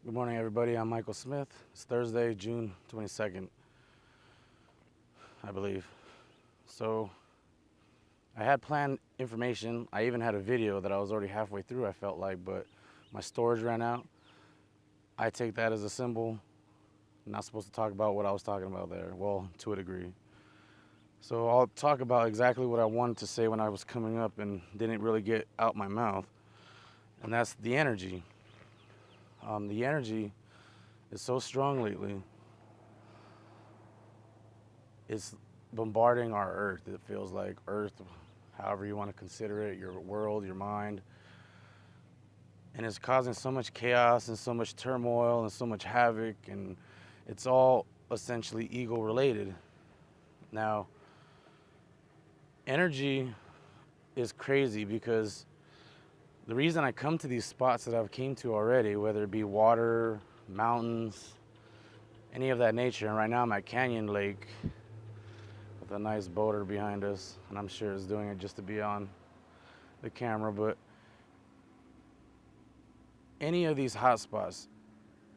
Good morning, everybody. I'm Michael Smith. It's Thursday, June 22nd, I believe. So I had planned information. I even had a video that I was already halfway through, I felt like, but my storage ran out. I take that as a symbol. I'm not supposed to talk about what I was talking about there. Well, to a degree. So I'll talk about exactly what I wanted to say when I was coming up and didn't really get out my mouth. And that's the energy. The energy is so strong lately. It's bombarding our earth. It feels like earth, however you want to consider it, your world, your mind. And it's causing so much chaos and so much turmoil and so much havoc, and it's all essentially ego related. Now, energy is crazy because the reason I come to these spots that I've came to already, whether it be water, mountains, any of that nature, and right now I'm at Canyon Lake with a nice boater behind us, and I'm sure it's doing it just to be on the camera, but any of these hot spots,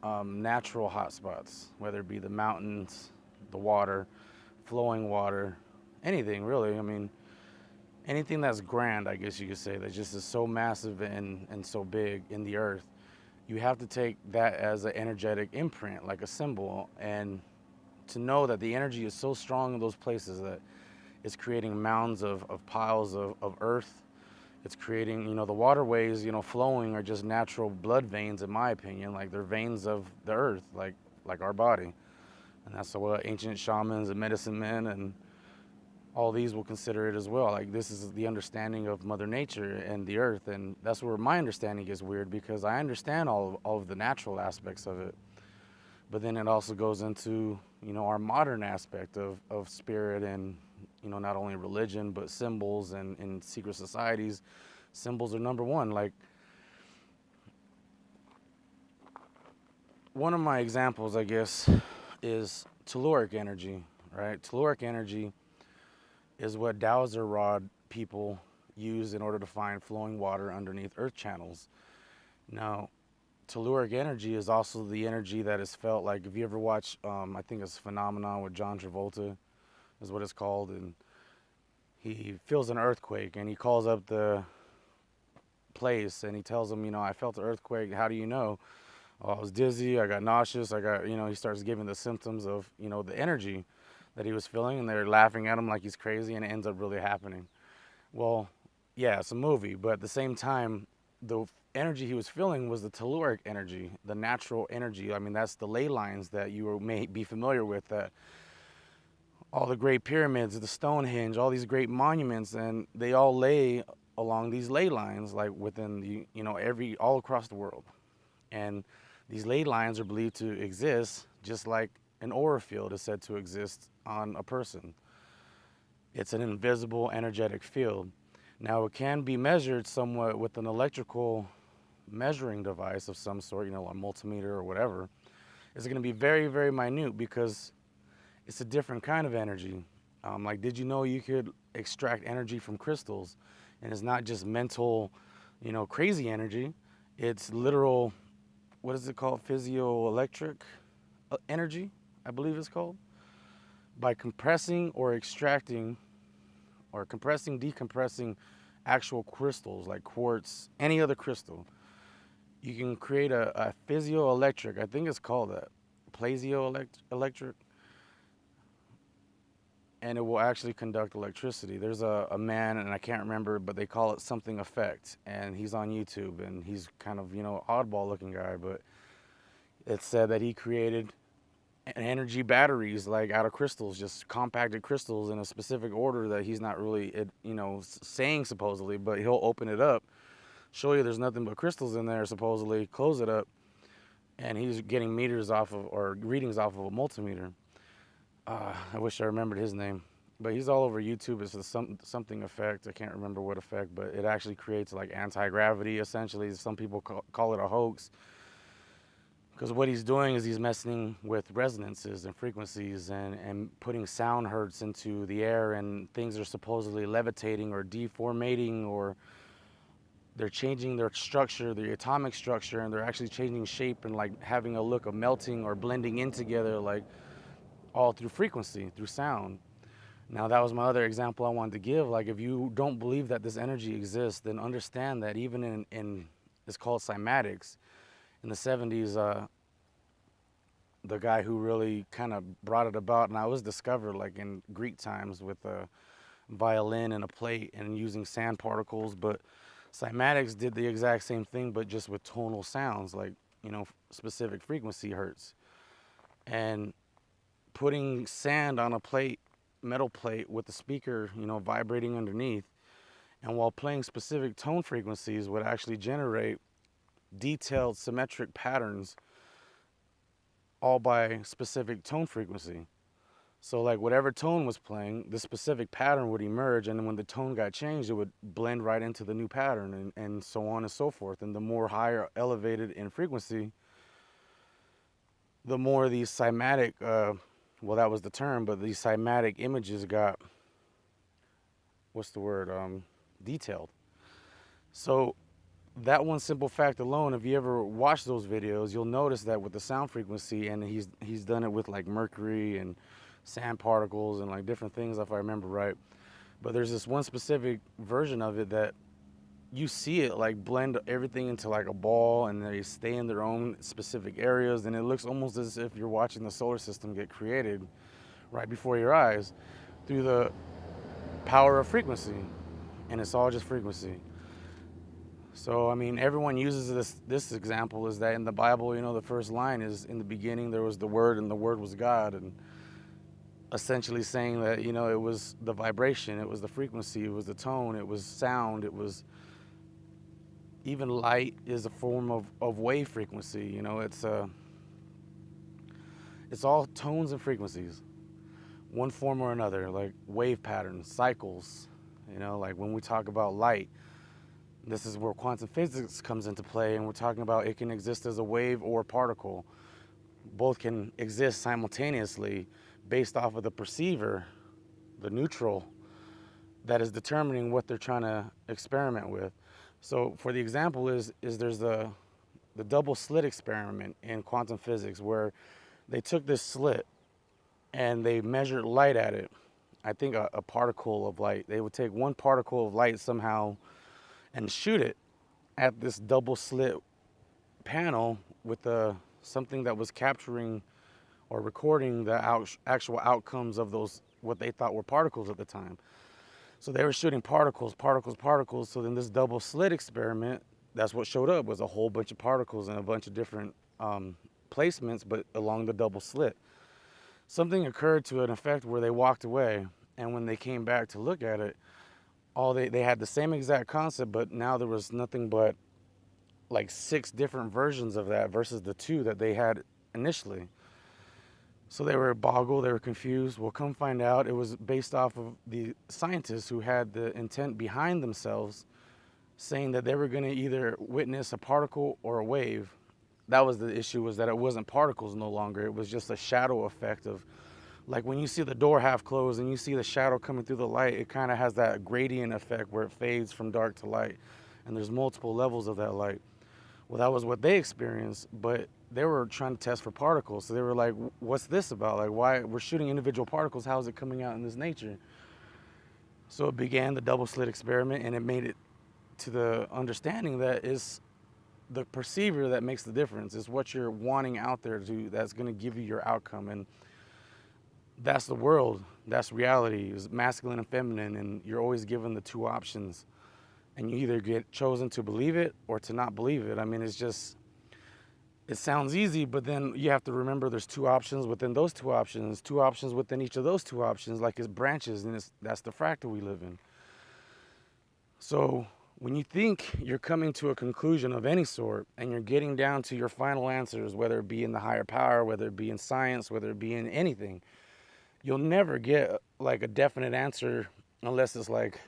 natural hot spots, whether it be the mountains, the water, flowing water, anything really, I mean, anything that's grand, I guess you could say, that just is so massive and so big in the earth, you have to take that as an energetic imprint, like a symbol, and to know that the energy is so strong in those places that it's creating mounds of piles of earth. It's creating, the waterways, flowing are just natural blood veins, in my opinion, like they're veins of the earth, like our body. And that's what ancient shamans and medicine men and all these will consider it as well. Like, this is the understanding of Mother Nature and the earth, and that's where my understanding is weird, because I understand all of the natural aspects of it, but then it also goes into, our modern aspect of spirit and, not only religion, but symbols and in secret societies. Symbols are number one. Like, one of my examples, I guess, is telluric energy, right? Telluric energy is what dowser rod people use in order to find flowing water underneath earth channels. Now, telluric energy is also the energy that is felt, like if you ever watch, I think it's Phenomenon with John Travolta, is what it's called, and he feels an earthquake and he calls up the place and he tells them, I felt the earthquake. How do you know? Oh, I was dizzy, I got nauseous, he starts giving the symptoms of, the energy that he was feeling, and they're laughing at him like he's crazy, and it ends up really happening. Well, yeah, it's a movie, but at the same time, the energy he was feeling was the telluric energy, the natural energy. I mean, that's the ley lines that you may be familiar with, that all the great pyramids, the Stonehenge, all these great monuments, and they all lay along these ley lines, like within the, all across the world. And these ley lines are believed to exist just like an aura field is said to exist on a person. It's an invisible energetic field. Now, it can be measured somewhat with an electrical measuring device of some sort, a multimeter or whatever. It's going to be very, very minute because it's a different kind of energy. Like, did you know you could extract energy from crystals? And it's not just mental, crazy energy. It's literal, what is it called? Physioelectric energy, I believe it's called. By compressing or extracting, or compressing, decompressing actual crystals like quartz, any other crystal, you can create a physioelectric, I think it's called that, plasio-electric, and it will actually conduct electricity. There's a man, and I can't remember, but they call it something effect, and he's on YouTube, and he's kind of, oddball looking guy, but it's said that he created energy batteries, like out of crystals, just compacted crystals in a specific order that he's not really, saying supposedly, but he'll open it up, show you there's nothing but crystals in there, supposedly, close it up, and he's getting meters off of, or readings off of a multimeter. I wish I remembered his name, but he's all over YouTube. It's something effect. I can't remember what effect, but it actually creates like anti-gravity, essentially. Some people call it a hoax, because what he's doing is he's messing with resonances and frequencies and putting sound hertz into the air, and things are supposedly levitating or deformating, or they're changing their structure, the atomic structure, and they're actually changing shape and like having a look of melting or blending in together, like all through frequency, through sound. Now, that was my other example I wanted to give. Like, if you don't believe that this energy exists, then understand that even in it's called cymatics. In the 70s, the guy who really kind of brought it about, and I was discovered like in Greek times with a violin and a plate and using sand particles. But cymatics did the exact same thing, but just with tonal sounds, like, you know, specific frequency hertz. And putting sand on a plate, metal plate, with the speaker, you know, vibrating underneath, and while playing specific tone frequencies would actually generate detailed symmetric patterns, all by specific tone frequency. So like whatever tone was playing, the specific pattern would emerge, and then when the tone got changed, it would blend right into the new pattern, and so on and so forth. And the more higher elevated in frequency, the more these cymatic, well, that was the term, but these cymatic images got, what's the word, detailed. So that one simple fact alone, if you ever watch those videos, you'll notice that with the sound frequency, and he's done it with like mercury and sand particles and like different things, if I remember right. But there's this one specific version of it that you see it like blend everything into like a ball, and they stay in their own specific areas, and it looks almost as if you're watching the solar system get created right before your eyes through the power of frequency. And it's all just frequency. So I mean, everyone uses this example, is that in the Bible, you know, the first line is, in the beginning there was the Word, and the Word was God. And essentially saying that, you know, it was the vibration, it was the frequency, it was the tone, it was sound, it was even light is a form of wave frequency. You know, it's all tones and frequencies, one form or another, like wave patterns, cycles. You know, like when we talk about light, this is where quantum physics comes into play, and we're talking about it can exist as a wave or a particle. Both can exist simultaneously based off of the perceiver, the neutral, that is determining what they're trying to experiment with. So for the example is there's the double slit experiment in quantum physics, where they took this slit and they measured light at it. I think a particle of light. They would take one particle of light somehow and shoot it at this double slit panel with something that was capturing or recording the actual outcomes of those, what they thought were particles at the time. So they were shooting particles. So then this double slit experiment, that's what showed up, was a whole bunch of particles in a bunch of different placements, but along the double slit. Something occurred to an effect where they walked away, and when they came back to look at it, they had the same exact concept, but now there was nothing but like 6 different versions of that versus the 2 that they had initially. So they were boggled, they were confused. Well, come find out, it was based off of the scientists who had the intent behind themselves, saying that they were going to either witness a particle or a wave. That was the issue, was that it wasn't particles no longer. It was just a shadow effect of, like when you see the door half closed and you see the shadow coming through the light, it kind of has that gradient effect where it fades from dark to light. And there's multiple levels of that light. Well, that was what they experienced, but they were trying to test for particles. So they were like, what's this about? Like, why we're shooting individual particles? How is it coming out in this nature? So it began the double slit experiment, and it made it to the understanding that it's the perceiver that makes the difference. It's what you're wanting out there that's going to give you your outcome. And that's the world. That's reality. It's masculine and feminine, and you're always given the 2 options. And you either get chosen to believe it or to not believe it. I mean, it sounds easy, but then you have to remember there's 2 options within those 2 options, 2 options within each of those 2 options, like it's branches, and that's the fractal we live in. So when you think you're coming to a conclusion of any sort, and you're getting down to your final answers, whether it be in the higher power, whether it be in science, whether it be in anything, you'll never get like a definite answer unless it's like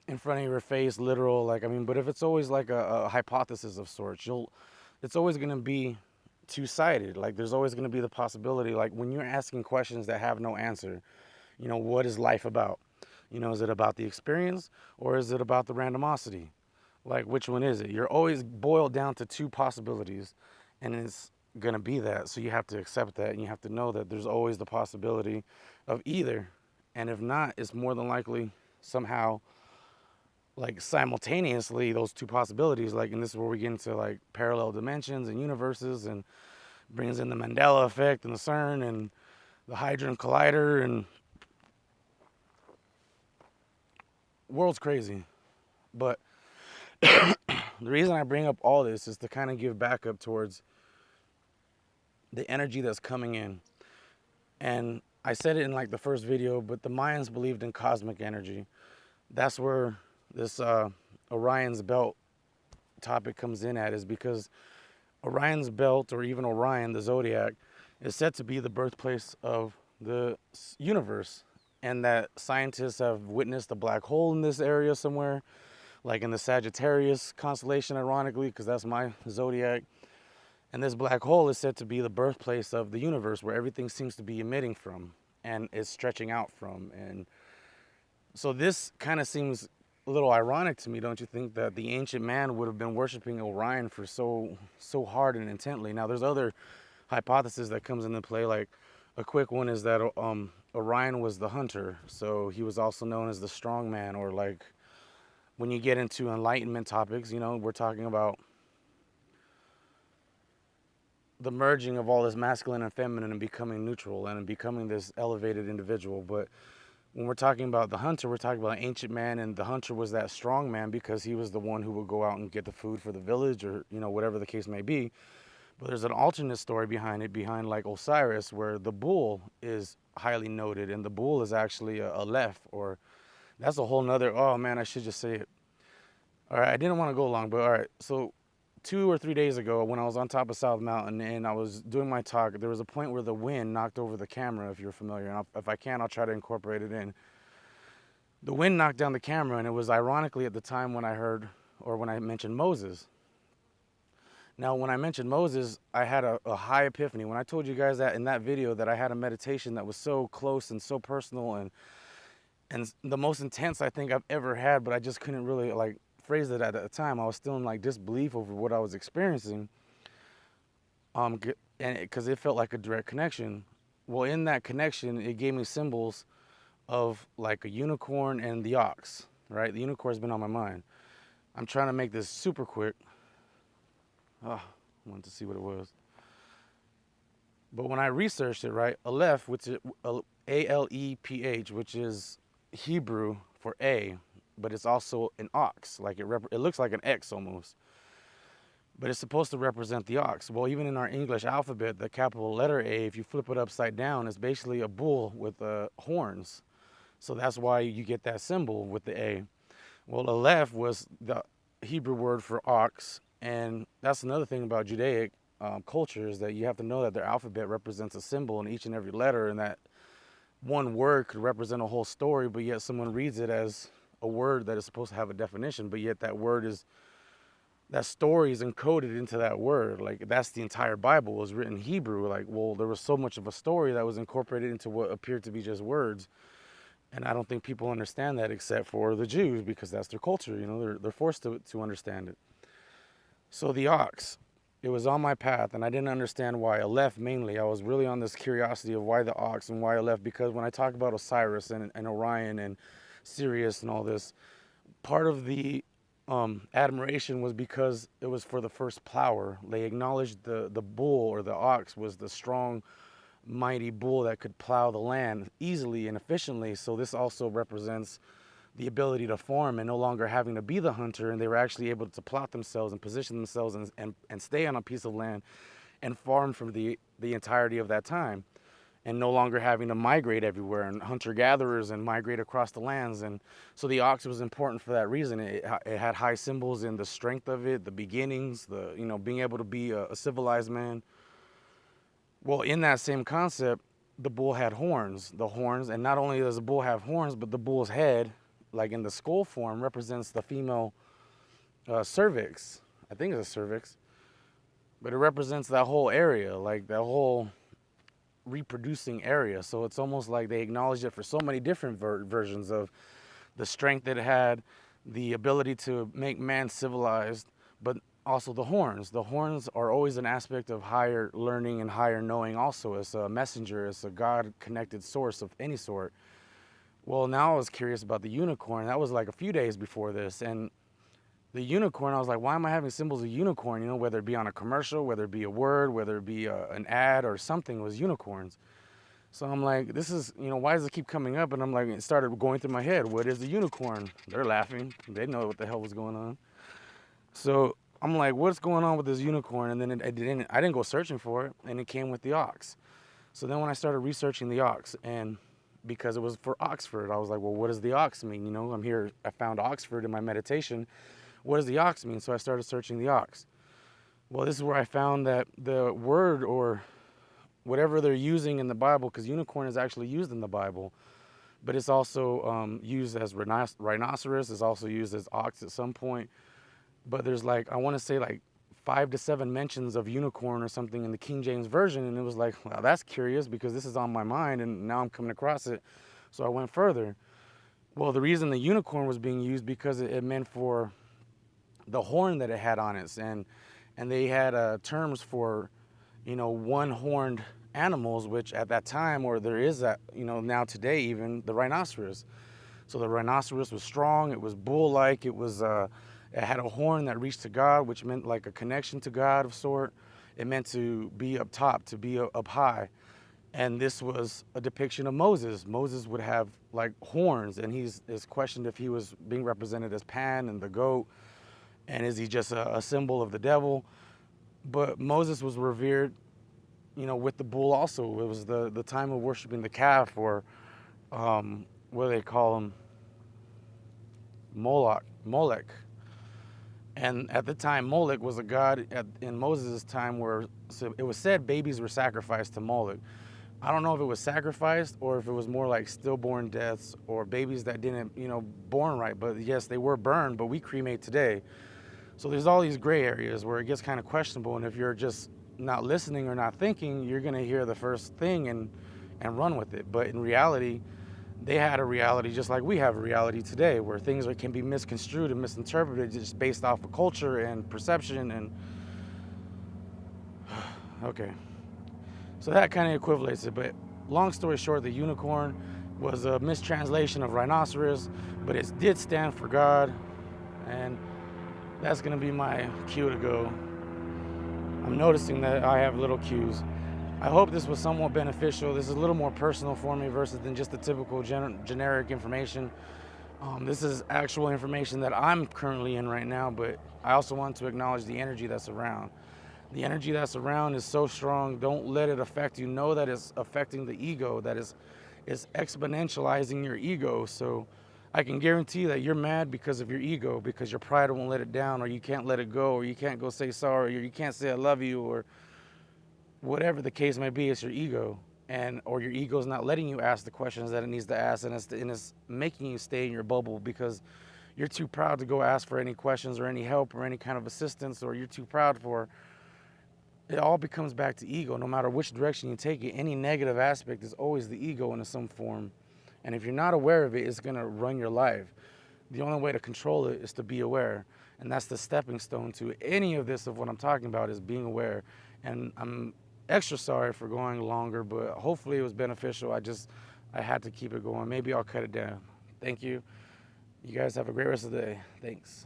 in front of your face, literal, like, I mean, but if it's always like a hypothesis of sorts, it's always going to be 2-sided. Like, there's always going to be the possibility, like when you're asking questions that have no answer, you know, what is life about? You know, is it about the experience or is it about the randomosity? Like, which one is it? You're always boiled down to two possibilities, and it's going to be that. So you have to accept that, and you have to know that there's always the possibility of either. And if not, it's more than likely somehow, like, simultaneously, those two possibilities. Like, and this is where we get into like parallel dimensions and universes, and brings in the Mandela effect and the CERN and the Hadron Collider, and world's crazy. But the reason I bring up all this is to kind of give backup towards the energy that's coming in. And I said it in like the first video, but the Mayans believed in cosmic energy. That's where this Orion's belt topic comes in at, is because Orion's belt, or even Orion, the zodiac, is said to be the birthplace of the universe, and that scientists have witnessed a black hole in this area somewhere, like in the Sagittarius constellation, ironically, because that's my zodiac. And this black hole is said to be the birthplace of the universe, where everything seems to be emitting from and is stretching out from. And so this kind of seems a little ironic to me, don't you think, that the ancient man would have been worshiping Orion for so hard and intently? Now, there's other hypotheses that comes into play. Like, a quick one is that Orion was the hunter, so he was also known as the strong man. Or like, when you get into enlightenment topics, you know, we're talking about the merging of all this masculine and feminine and becoming neutral and becoming this elevated individual. But when we're talking about the hunter, we're talking about an ancient man, and the hunter was that strong man because he was the one who would go out and get the food for the village, or, you know, whatever the case may be. But there's an alternate story behind it, behind like Osiris, where the bull is highly noted, and the bull is actually a Aleph, or that's a whole nother, oh man, I should just say it. All right, I didn't want to go long, but all right. So 2 or 3 days ago, when I was on top of South Mountain and I was doing my talk, there was a point where the wind knocked over the camera, if you're familiar. And if I can, I'll try to incorporate it in. The wind knocked down the camera, and it was ironically at the time when I heard, or when I mentioned Moses. Now, when I mentioned Moses, I had a high epiphany. When I told you guys that in that video, that I had a meditation that was so close and so personal, and the most intense I think I've ever had, but I just couldn't really like phrase it at the time. I was still in like disbelief over what I was experiencing, and because it felt like a direct connection. Well, in that connection, it gave me symbols of like a unicorn and the ox, right? The unicorn's been on my mind. I'm trying to make this super quick. Oh, I wanted to see what it was. But when I researched it, right, Aleph, which is Aleph, which is Hebrew for A, but it's also an ox. Like, it looks like an X almost. But it's supposed to represent the ox. Well, even in our English alphabet, the capital letter A, if you flip it upside down, is basically a bull with horns. So that's why you get that symbol with the A. Well, Aleph was the Hebrew word for ox. And that's another thing about Judaic culture, is that you have to know that their alphabet represents a symbol in each and every letter, and that one word could represent a whole story, but yet someone reads it as a word that is supposed to have a definition, but yet that story is encoded into that word. Like, that's the entire Bible was written in Hebrew. Like, well, there was so much of a story that was incorporated into what appeared to be just words. And I don't think people understand that, except for the Jews, because that's their culture. You know, they're forced to understand it. So the ox, it was on my path, and I didn't understand why. Aleph mainly. I was really on this curiosity of why the ox and why Aleph, because when I talk about Osiris and Orion and Sirius and all this, part of the admiration was because it was for the first plower. They acknowledged the bull, or the ox, was the strong, mighty bull that could plow the land easily and efficiently. So this also represents the ability to farm, and no longer having to be the hunter, and they were actually able to plot themselves and position themselves and stay on a piece of land and farm for the entirety of that time, and no longer having to migrate everywhere, and hunter-gatherers and migrate across the lands. And so the ox was important for that reason. It had high symbols in the strength of it, the beginnings, being able to be a civilized man. Well, in that same concept, the bull had horns. The horns, and not only does the bull have horns, but the bull's head, like in the skull form, represents the female cervix. I think it's a cervix. But it represents that whole area, like that whole reproducing area. So it's almost like they acknowledge it for so many different versions of the strength it had, the ability to make man civilized, but also the horns. The horns are always an aspect of higher learning and higher knowing also. It's a messenger, it's a God-connected source of any sort. Well, now I was curious about the unicorn. That was like a few days before this. And the unicorn, I was like, why am I having symbols of unicorn? You know, whether it be on a commercial, whether it be a word, whether it be an ad or something, was unicorns. So I'm like, this is, you know, why does it keep coming up? And I'm like, it started going through my head. What is the unicorn? They're laughing. They know what the hell was going on. So I'm like, what's going on with this unicorn? And then I didn't go searching for it, and it came with the ox. So then when I started researching the ox, and because it was for Oxford, I was like, well, what does the ox mean? You know, I'm here, I found Oxford in my meditation. What does the ox mean? So I started searching the ox. Well, this is where I found that the word, or whatever they're using in the Bible, because unicorn is actually used in the Bible, but it's also used as rhinoceros, it's also used as ox at some point. But there's like, I want to say like 5 to 7 mentions of unicorn or something in the King James Version, and it was like, well, that's curious because this is on my mind and now I'm coming across it. So I went further. Well, the reason the unicorn was being used because it meant for the horn that it had on it, and they had terms for, you know, one-horned animals, which at that time, or there is that, you know, now today even, the rhinoceros. So the rhinoceros was strong, it was bull-like, it had a horn that reached to God, which meant like a connection to God of sort. It meant to be up top, to be up high. And this was a depiction of Moses. Moses would have like horns, and is questioned if he was being represented as Pan and the goat, and is he just a symbol of the devil? But Moses was revered, you know, with the bull also. It was the time of worshiping the calf, or what do they call him? Molech. And at the time, Molech was a god in Moses' time where, so it was said babies were sacrificed to Molech. I don't know if it was sacrificed or if it was more like stillborn deaths or babies that didn't, you know, born right. But yes, they were burned, but we cremate today. So there's all these gray areas where it gets kind of questionable. And if you're just not listening or not thinking, you're going to hear the first thing and run with it. But in reality, they had a reality just like we have a reality today, where things can be misconstrued and misinterpreted just based off of culture and perception. And okay, so that kind of equivalates it. But long story short, the unicorn was a mistranslation of rhinoceros, but it did stand for God, and that's going to be my cue to go. I'm noticing that I have little cues. I hope this was somewhat beneficial. This is a little more personal for me versus than just the typical generic information. This is actual information that I'm currently in right now, but I also want to acknowledge the energy that's around. The energy that's around is so strong. Don't let it affect you. Know that it's affecting the ego, that is exponentializing your ego. So I can guarantee that you're mad because of your ego, because your pride won't let it down, or you can't let it go, or you can't go say sorry, or you can't say I love you, or whatever the case may be. It's your ego, or your ego is not letting you ask the questions that it needs to ask, and it's making you stay in your bubble because you're too proud to go ask for any questions or any help or any kind of assistance, or you're too proud for. It all becomes back to ego. No matter which direction you take it, any negative aspect is always the ego in some form. And if you're not aware of it, it's going to run your life. The only way to control it is to be aware. And that's the stepping stone to any of this of what I'm talking about, is being aware. And I'm extra sorry for going longer, but hopefully it was beneficial. I had to keep it going. Maybe I'll cut it down. Thank you. You guys have a great rest of the day. Thanks.